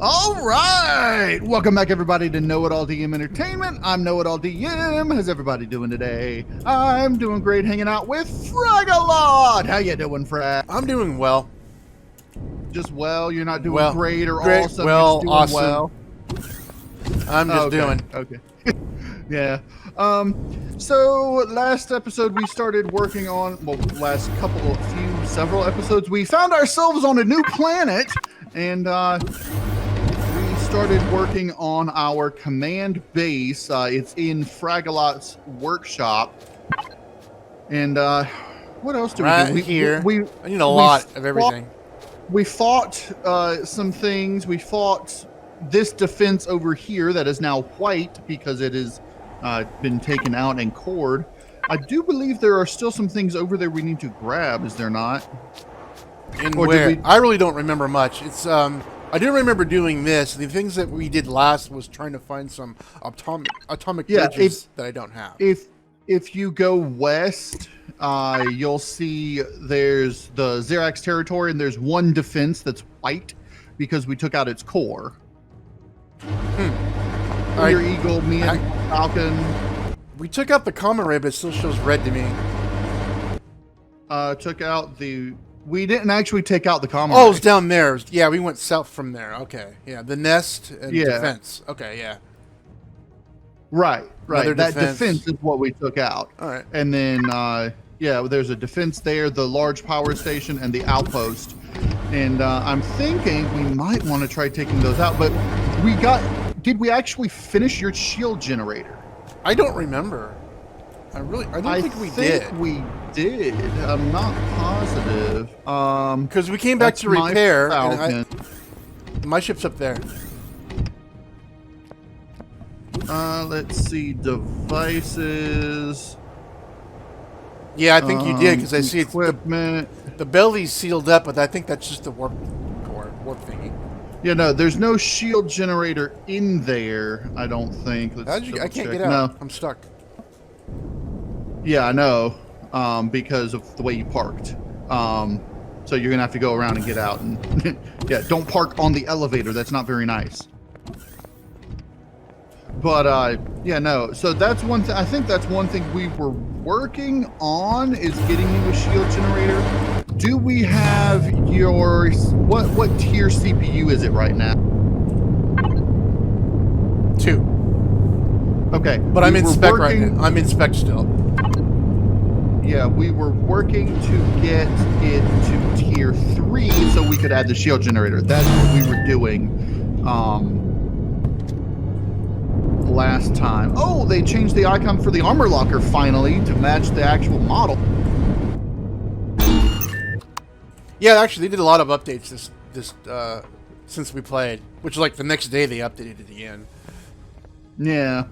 All right, welcome back everybody to KnowItAllDM Entertainment. I'm KnowItAllDM. How's everybody doing today? I'm doing great, hanging out with Fragalot. How you doing, Frag? I'm doing well. Just well? You're not doing great or great, awesome? well, You're just doing awesome. well. I'm just doing. Okay. Yeah. So last episode we started working on, well, several episodes, we found ourselves on a new planet, and we started working on our command base. It's in Fragalot's workshop. And what else do we do? I need a lot of everything. We fought some things. We fought this defense over here that is now white because it has been taken out and cored. I do believe there are still some things over there we need to grab, is there not? And where? I really don't remember much. It's I do remember doing this. The things that we did last was trying to find some atomic bridges that I don't have. If you go west, you'll see there's the Xerax territory, and there's one defense that's white because we took out its core. Your Eagle, me and Falcon. We took out the common ray, but it still shows red to me. We didn't actually take out the common ray. Oh, it's down there. Yeah, we went south from there. Okay. Yeah, the nest and defense. Okay, yeah. Right. That defense is what we took out. All right. And then, there's a defense there, the large power station, and the outpost. And I'm thinking we might want to try taking those out, but did we actually finish your shield generator? I don't remember. I don't think we did. We did. I'm not positive. Because we came back to repair. And my ship's up there. Let's see, devices. Yeah, I think you did, because I see equipment. The belly's sealed up, but I think that's just the warp thingy. Yeah, no, there's no shield generator in there, I don't think. I can't get out. No. I'm stuck. Yeah, I know, because of the way you parked. So you're going to have to go around and get out. And yeah, don't park on the elevator. That's not very nice. But, yeah, no. So that's one thing. I think that's one thing we were working on, is getting you a shield generator. Do we have your... What tier CPU is it right now? 2. Okay. But I'm in spec right now. I'm in spec still. Yeah, we were working to get it to tier 3 so we could add the shield generator. That's what we were doing last time. Oh, they changed the icon for the armor locker finally to match the actual model. Yeah, actually, they did a lot of updates since we played, which like the next day they updated it again. Yeah.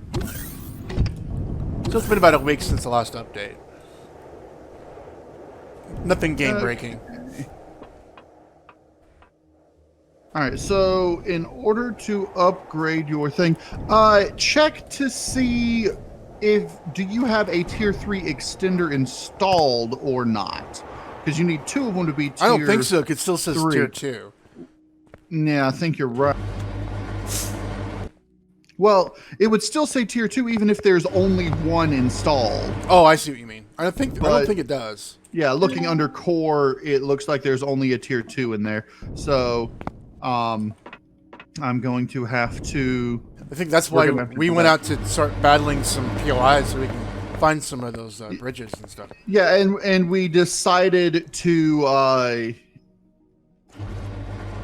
So it's been about a week since the last update. Nothing game-breaking. All right, so in order to upgrade your thing, check to see do you have a tier 3 extender installed or not? Because you need 2 of them to be tier 3. I don't think so. It still says tier 2. Yeah, I think you're right. Well, it would still say tier 2 even if there's only one installed. Oh, I see what you mean. I don't think it does. Yeah, looking under core, it looks like there's only a tier 2 in there. So, I'm going to have to... I think that's why we went out to start battling some POIs so we can find some of those bridges and stuff. Yeah, and we decided to...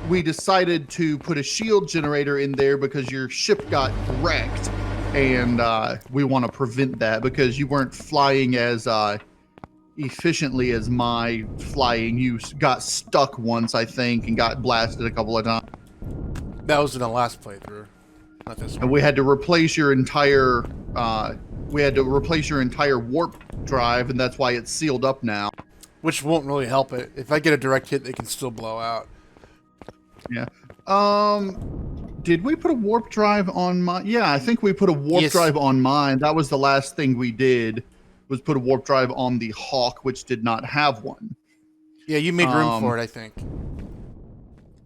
we decided to put a shield generator in there because your ship got wrecked, and we want to prevent that because you weren't flying as efficiently as my flying. You got stuck once, I think, and got blasted a couple of times. That was in the last playthrough, not this one. And we had to replace your entire warp drive, and that's why it's sealed up now. Which won't really help it. If I get a direct hit, they can still blow out. Yeah. Did we put a warp drive on mine? Yeah, I think we put a warp drive on mine. That was the last thing we did, was put a warp drive on the Hawk, which did not have one. Yeah, you made room for it, I think.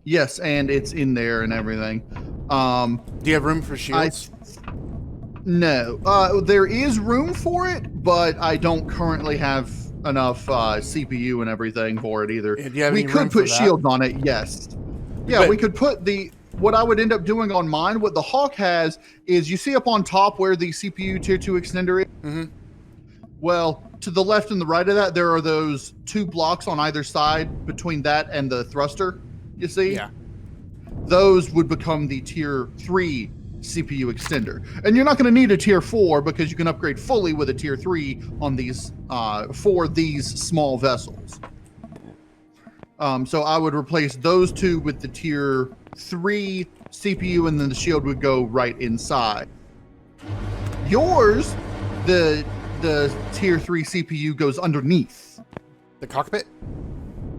Yes, and it's in there and everything. Do you have room for shields? No. There is room for it, but I don't currently have enough CPU and everything for it either. Do you have We any room could put for that? shields on it, yes. Yeah, we could put what I would end up doing on mine, what the Hawk has, is you see up on top where the CPU tier 2 extender is? Mm-hmm. Well, to the left and the right of that, there are those 2 blocks on either side between that and the thruster, you see? Yeah. Those would become the tier 3 CPU extender. And you're not going to need a tier 4 because you can upgrade fully with a tier 3 on these for these small vessels. So I would replace those 2 with the tier 3 CPU, and then the shield would go right inside. Yours, the tier 3 CPU goes underneath the cockpit.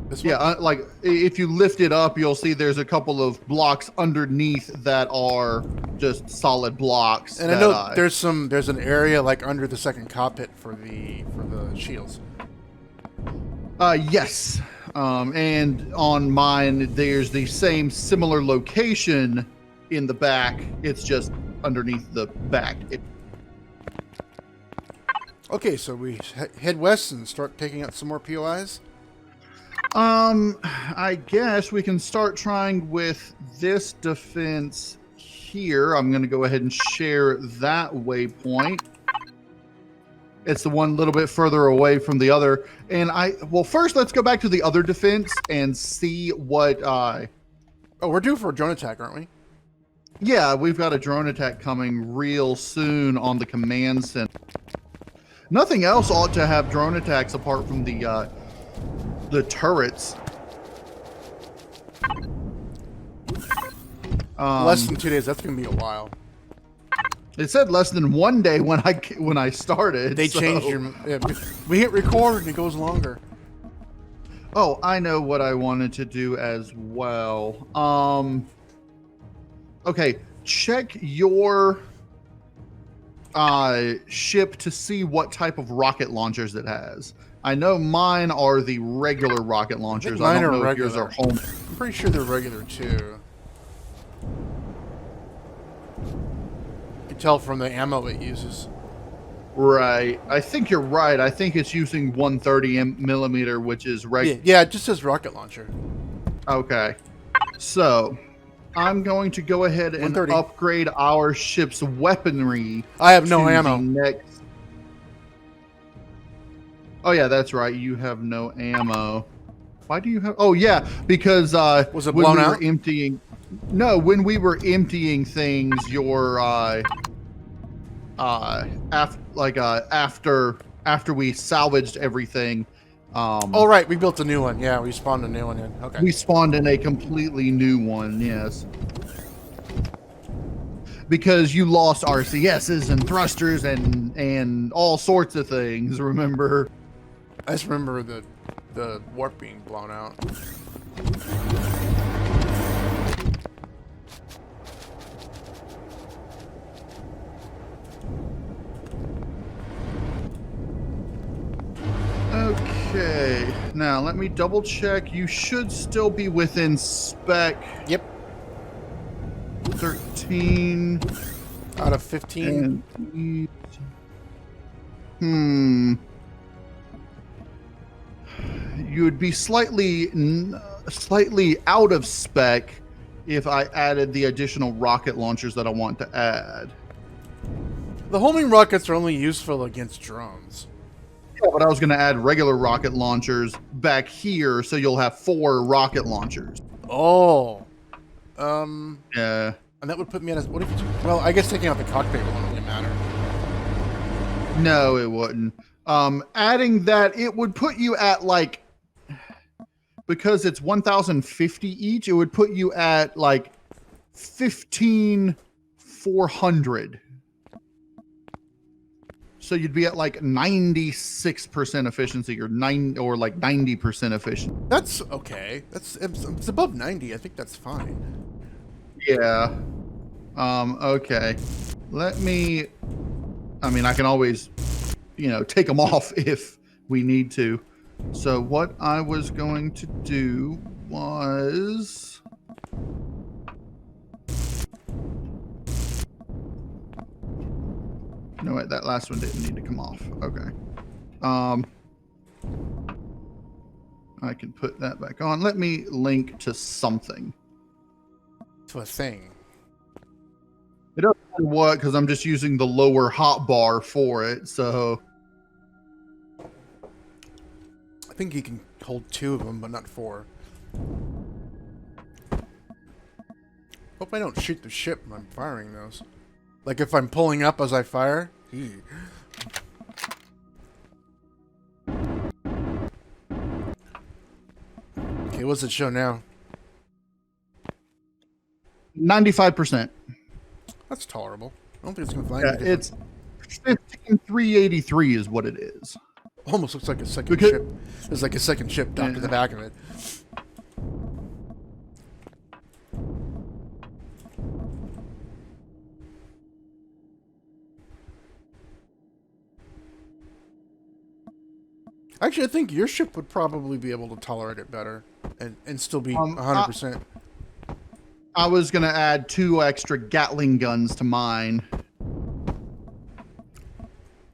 This one? Yeah, like if you lift it up, you'll see there's a couple of blocks underneath that are just solid blocks. And I know there's an area like under the second cockpit for the shields. Yes. And on mine, there's the same similar location in the back. It's just underneath the back. Okay, so we head west and start taking out some more POIs? I guess we can start trying with this defense here. I'm going to go ahead and share that waypoint. It's the one a little bit further away from the other. And well, first let's go back to the other defense and see what, Oh, we're due for a drone attack, aren't we? Yeah, we've got a drone attack coming real soon on the command center. Nothing else ought to have drone attacks apart from the turrets. Less than 2 days. That's gonna be a while. It said less than 1 day when I started. They changed your. Yeah, we hit record and it goes longer. Oh, I know what I wanted to do as well. Okay, check your ship to see what type of rocket launchers it has. I know mine are the regular rocket launchers. I don't know if yours are home. I'm pretty sure they're regular too. You can tell from the ammo it uses. Right. I think you're right. I think it's using 130 millimeter, which is regular. Yeah, it just says rocket launcher. Okay. So, I'm going to go ahead and upgrade our ship's weaponry. I have no ammo. Oh yeah, that's right. You have no ammo. Why do you have? Oh yeah, because was it blown out? Emptying. No, when we were emptying things, your after we salvaged everything. Oh right, we built a new one. Yeah, we spawned a new one in. Okay. We spawned in a completely new one. Yes. Because you lost RCSs and thrusters and all sorts of things. Remember? I just remember the warp being blown out. Okay, now let me double check. You should still be within spec. Yep. 13 out of 15. You would be slightly out of spec if I added the additional rocket launchers that I want to add. The homing rockets are only useful against drones. Yeah, but I was going to add regular rocket launchers back here, so you'll have 4 rocket launchers. Oh. Yeah. And that would put me at a... What if you... Well, I guess taking out the cockpit wouldn't really matter. No, it wouldn't. Adding that, it would put you at like... Because it's 1,050 each, it would put you at like 15,400. So you'd be at like 96% efficiency or like 90% efficiency. That's okay. It's above 90. I think that's fine. Yeah. Okay. Let me. I mean, I can always, take them off if we need to. So what I was going to do was No, wait, that last one didn't need to come off. Okay. I can put that back on. Let me link to something. To a thing. It doesn't matter what, because I'm just using the lower hotbar for it, so... I think you can hold 2 of them, but not 4. Hope I don't shoot the ship when I'm firing those. Like if I'm pulling up as I fire. Ew. Okay, what's it show now? 95%. That's tolerable. I don't think it's going to fly. Yeah, it's 15383 is what it is. Almost looks like a second ship. There's like a second ship docked to the back of it. Actually, I think your ship would probably be able to tolerate it better and still be 100%. I was going to add 2 extra Gatling guns to mine.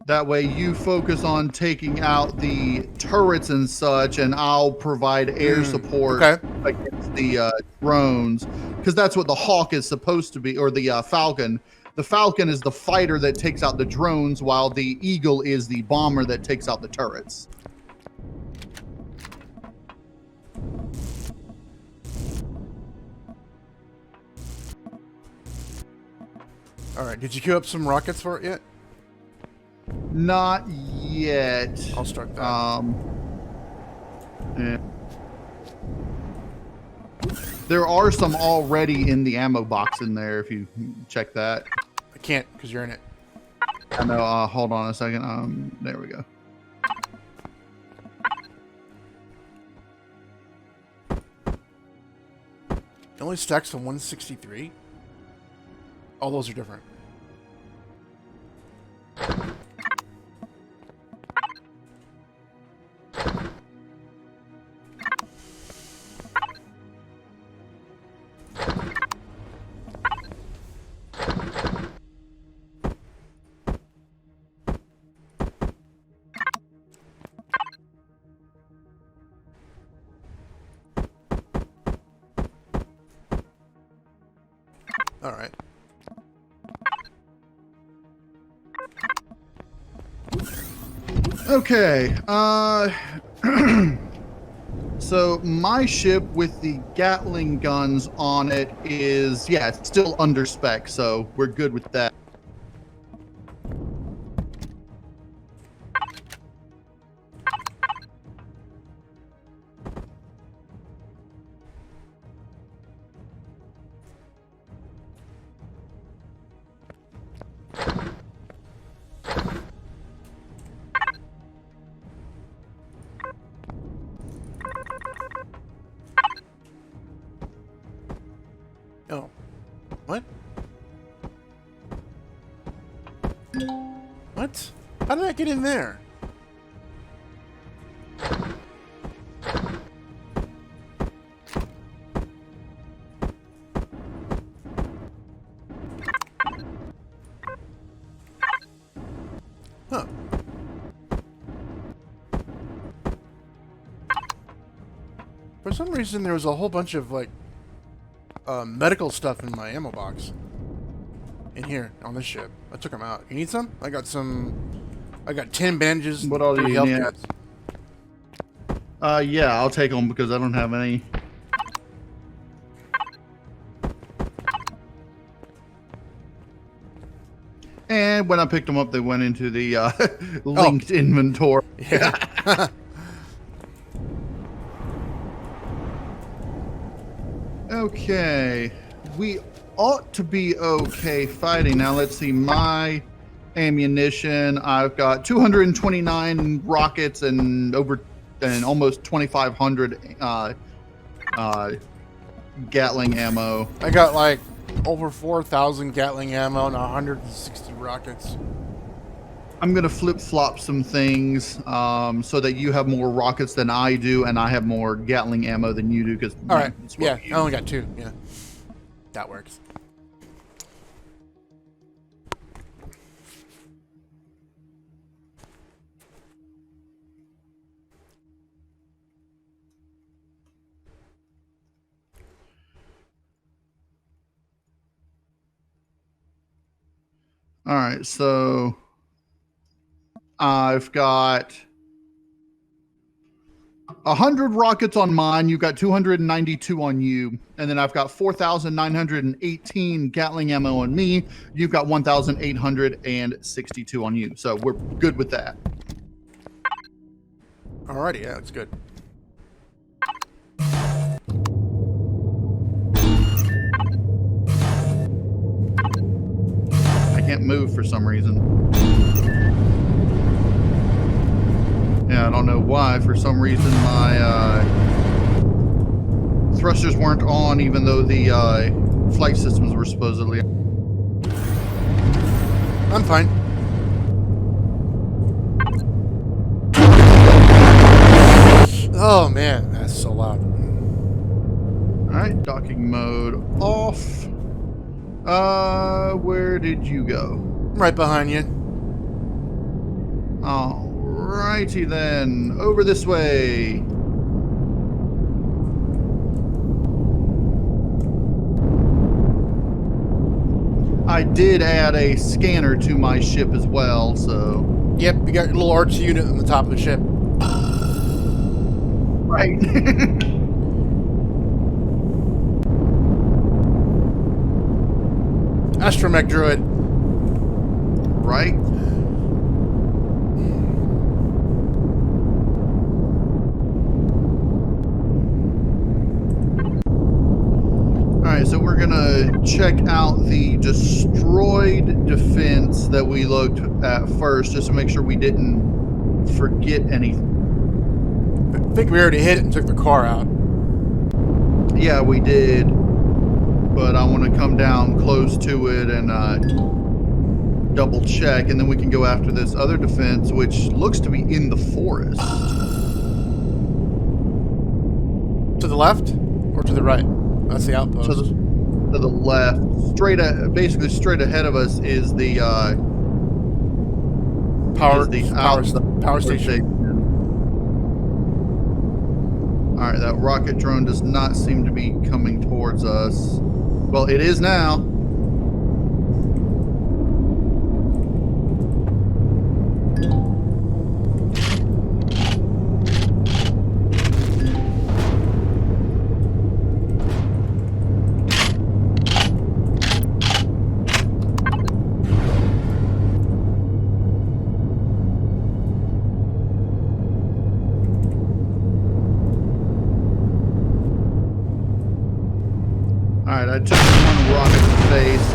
That way you focus on taking out the turrets and such, and I'll provide air support against the drones. Because that's what the Hawk is supposed to be, or the Falcon. The Falcon is the fighter that takes out the drones, while the Eagle is the bomber that takes out the turrets. Alright, did you queue up some rockets for it yet? Not yet. I'll start that. Yeah. There are some already in the ammo box in there, if you check that. I can't, because you're in it. I know, hold on a second. There we go. It only stacks to 163? All those are different. All right. Okay. So my ship with the Gatling guns on it is, yeah, it's still under spec, so we're good with that. Oh. What? What? How did I get in there? Huh. For some reason, there was a whole bunch of, like, medical stuff in my ammo box. In here, on this ship. I took them out. You need some? I got 10 bandages. What all do you need? kits. Yeah, I'll take them because I don't have any. And when I picked them up, they went into the linked inventory. Yeah. Okay, we ought to be okay fighting. Now let's see my ammunition. I've got 229 rockets and almost 2,500 Gatling ammo. I got like over 4,000 Gatling ammo and 160 rockets. I'm gonna flip-flop some things so that you have more rockets than I do, and I have more Gatling ammo than you do. Because all right, yeah, I only got 2. Yeah, that works. All right, so I've got 100 rockets on mine. You've got 292 on you. And then I've got 4,918 Gatling ammo on me. You've got 1,862 on you. So we're good with that. Alrighty, yeah, that's good. I can't move for some reason. Yeah, I don't know why. For some reason, my thrusters weren't on, even though the flight systems were supposedly. I'm fine. Oh man, that's so loud. All right, docking mode off. Where did you go? Right behind you. Alrighty then, over this way. I did add a scanner to my ship as well, so. Yep, you got your little arch unit on the top of the ship. Right. Astromech droid. Right. Alright, so we're gonna check out the destroyed defense that we looked at first, just to make sure we didn't forget anything. I think we already hit it and took the car out. Yeah, we did. But I want to come down close to it and double check, and then we can go after this other defense, which looks to be in the forest. To the left or to the right? That's the outpost. To the left, basically straight ahead of us is the power station. All right, that rocket drone does not seem to be coming towards us. Well, it is now. Alright, I took one rocket to face.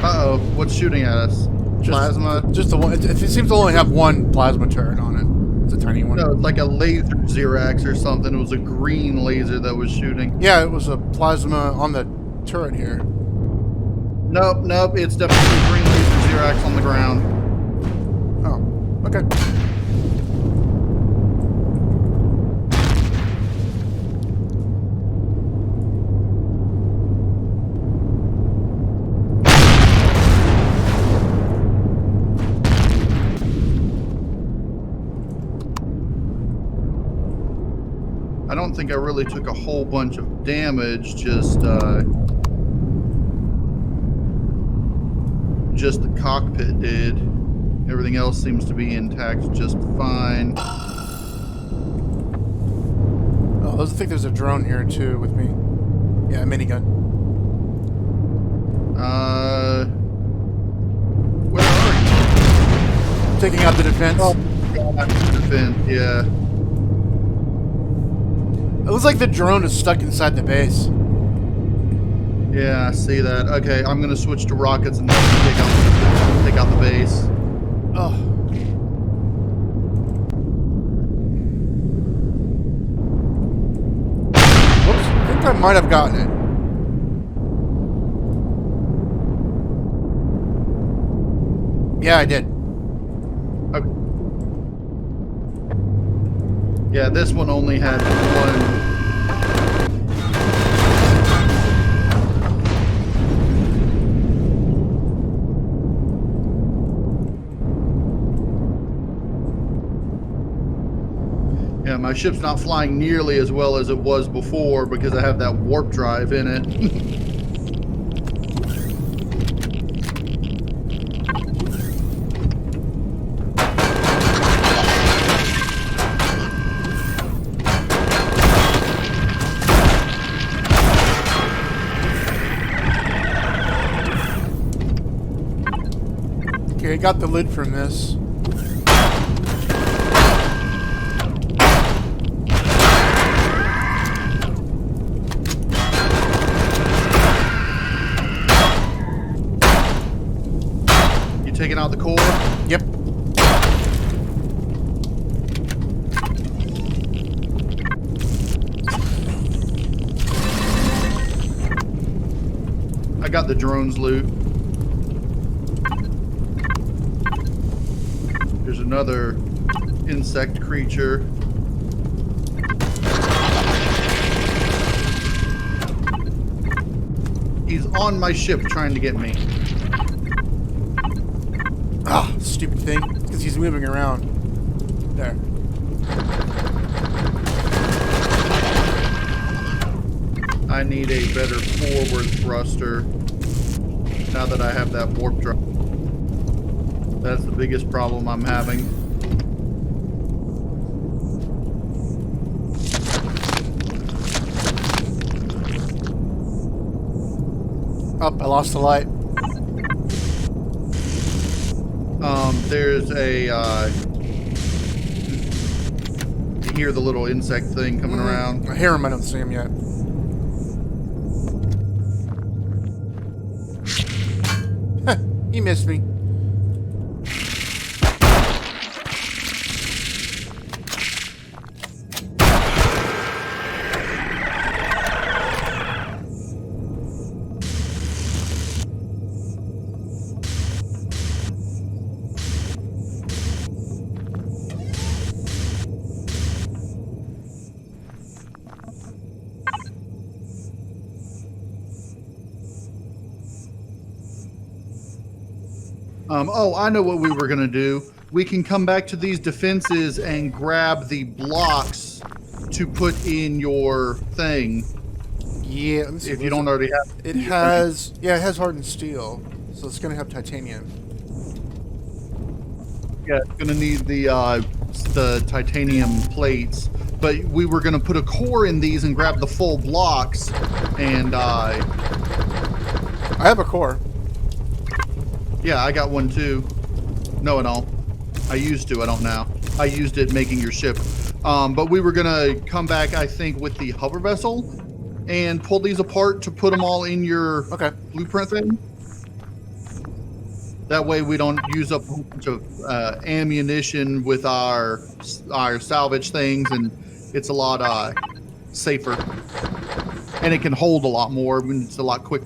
Uh-oh, what's shooting at us? Plasma? Just the one. It seems to only have one plasma turret on it. It's a tiny one. No, it's like a laser Xerax or something. It was a green laser that was shooting. Yeah, it was a plasma on the turret here. Nope, it's definitely a green laser Xerax on the ground. Oh, okay. I don't think I really took a whole bunch of damage, just the cockpit did. Everything else seems to be intact just fine. Oh, I think there's a drone here too with me. Yeah, a minigun. Where are you? Taking out the defense. Oh, defense, yeah. It looks like the drone is stuck inside the base. Yeah, I see that. Okay, I'm gonna switch to rockets and take out the base. Oh. Whoops, I think I might have gotten it. Yeah, I did. Okay. Yeah, this one only had one. Yeah, my ship's not flying nearly as well as it was before because I have that warp drive in it. Okay, got the lid from this. You taking out the core? Yep. I got the drone's loot. There's another insect creature. He's on my ship trying to get me. Ah, stupid thing. Because he's moving around. There. I need a better forward thruster now that I have that warp drive. That's the biggest problem I'm having. Oh, I lost the light. There's a, you hear the little insect thing coming around. I hear him, I don't see him yet. He missed me. Oh, I know what we were gonna do. We can come back to these defenses and grab the blocks to put in your thing. Yeah, let me see, If you don't already have it has, yeah, it has hardened steel, so it's gonna have titanium. Yeah, it's gonna need the titanium plates. But we were gonna put a core in these and grab the full blocks, and I have a core. yeah, I got one too. No, I don't. I used to. I don't now. I used it making your ship. But we were gonna come back, I think, with the hover vessel and pull these apart to put them all in your blueprint thing. That way we don't use up a whole bunch of ammunition with our salvage things, and it's a lot safer. And it can hold a lot more, and it's a lot quicker.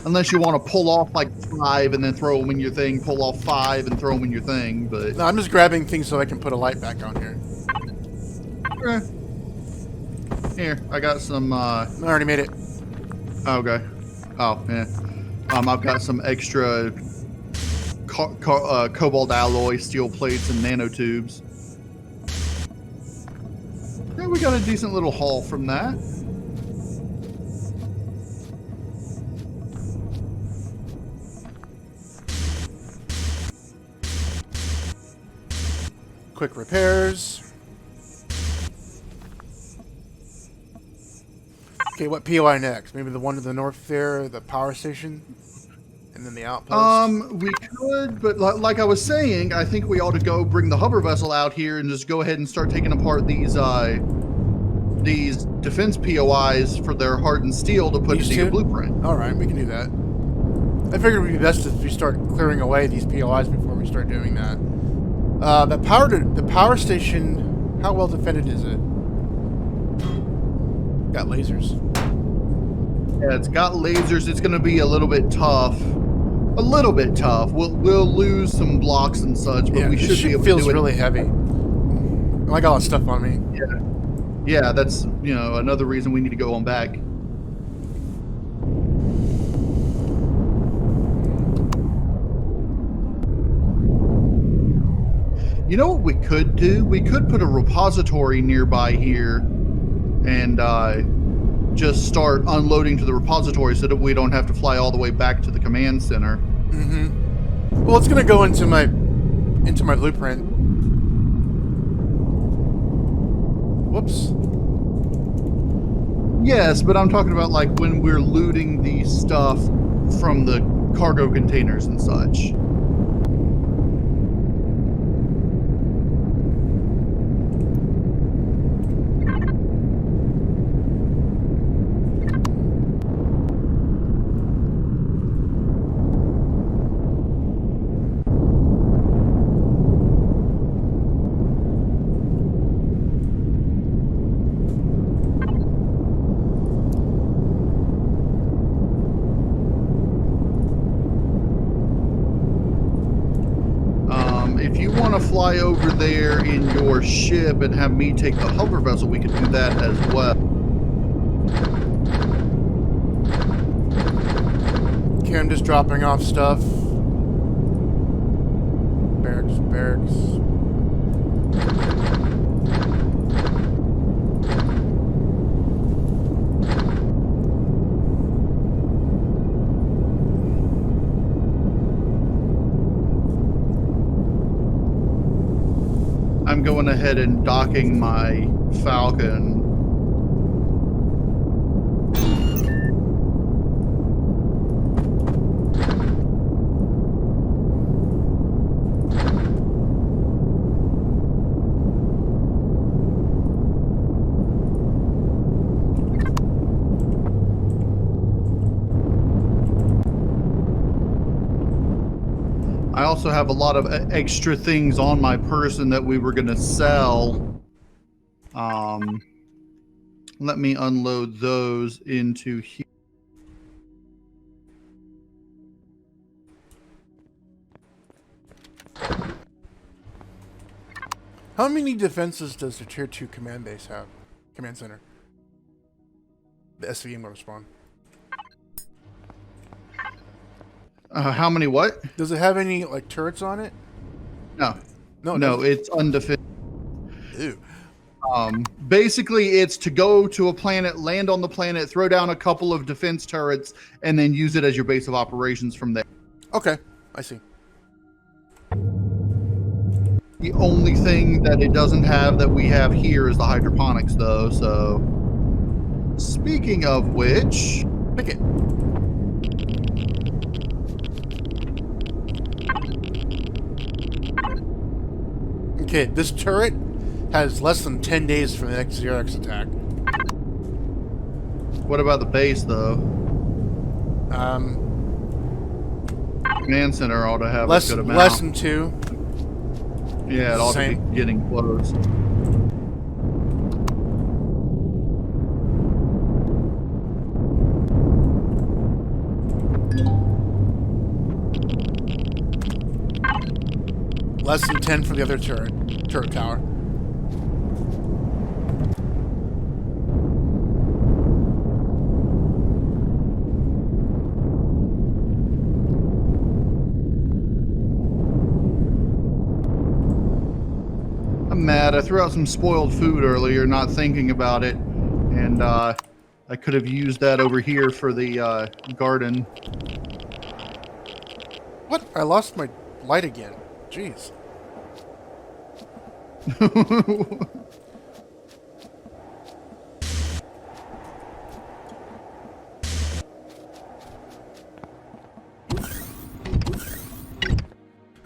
Unless you want to pull off like 5 and then throw them in your thing, pull off 5 and throw them in your thing, but... No, I'm just grabbing things so I can put a light back on here. Okay. Here, I got some... I already made it. Okay. Oh, yeah. I've got some extra cobalt alloy steel plates and nanotubes. Yeah, we got a decent little haul from that. Quick repairs. Okay, what POI next? Maybe the one to the north there, the power station, and then the outpost. We could, but like I was saying, I think we ought to go bring the hover vessel out here and just go ahead and start taking apart these defense POIs for their hardened steel to put into your blueprint. All right, we can do that. I figured it would be best if we start clearing away these POIs before we start doing that. The power station, how well defended is it? Got lasers. Yeah, it's got lasers. It's going to be a little bit tough. A little bit tough. We'll lose some blocks and such, but we should be able to do it. Feels really heavy. I got all that stuff on me. Yeah, that's, you know, another reason we need to go on back. You know what we could do? We could put a repository nearby here and just start unloading to the repository so that we don't have to fly all the way back to the command center. Mm-hmm. Well, it's going to go into my blueprint. Whoops. Yes, but I'm talking about like when we're looting the stuff from the cargo containers and such. If you want to fly over there in your ship and have me take the hover vessel, we could do that as well. Okay, I'm just dropping off stuff. Barracks, barracks. I'm going ahead and docking my Falcon. I also have a lot of extra things on my person that we were going to sell. Let me unload those into here. How many defenses does the Tier 2 command base have? Command center. The SVM will spawn. How many what? Does it have any, like, turrets on it? No. No, It's undefended. Ew. Basically, it's to go to a planet, land on the planet, throw down a couple of defense turrets, and then use it as your base of operations from there. Okay, I see. The only thing that it doesn't have that we have here is the hydroponics, though, so... Speaking of which... Pick it. Okay, this turret has less than 10 days for the next ZRX attack. What about the base, though? Command center ought to have a good amount. Less than 2. Yeah, it ought to be getting close. Less than 10 for the other turret tower. I'm mad. I threw out some spoiled food earlier, not thinking about it, and I could have used that over here for the garden. What? I lost my light again. Jeez.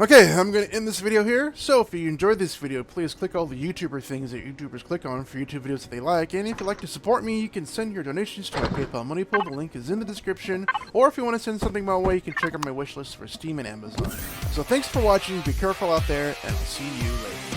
Okay, I'm going to end this video here. So if you enjoyed this video, please click all the YouTuber things that YouTubers click on for YouTube videos that they like. And if you'd like to support me, you can send your donations to my PayPal money pool. The link is in the description. Or if you want to send something my way, you can check out my wish list for Steam and Amazon. So thanks for watching. Be careful out there, and I'll see you later.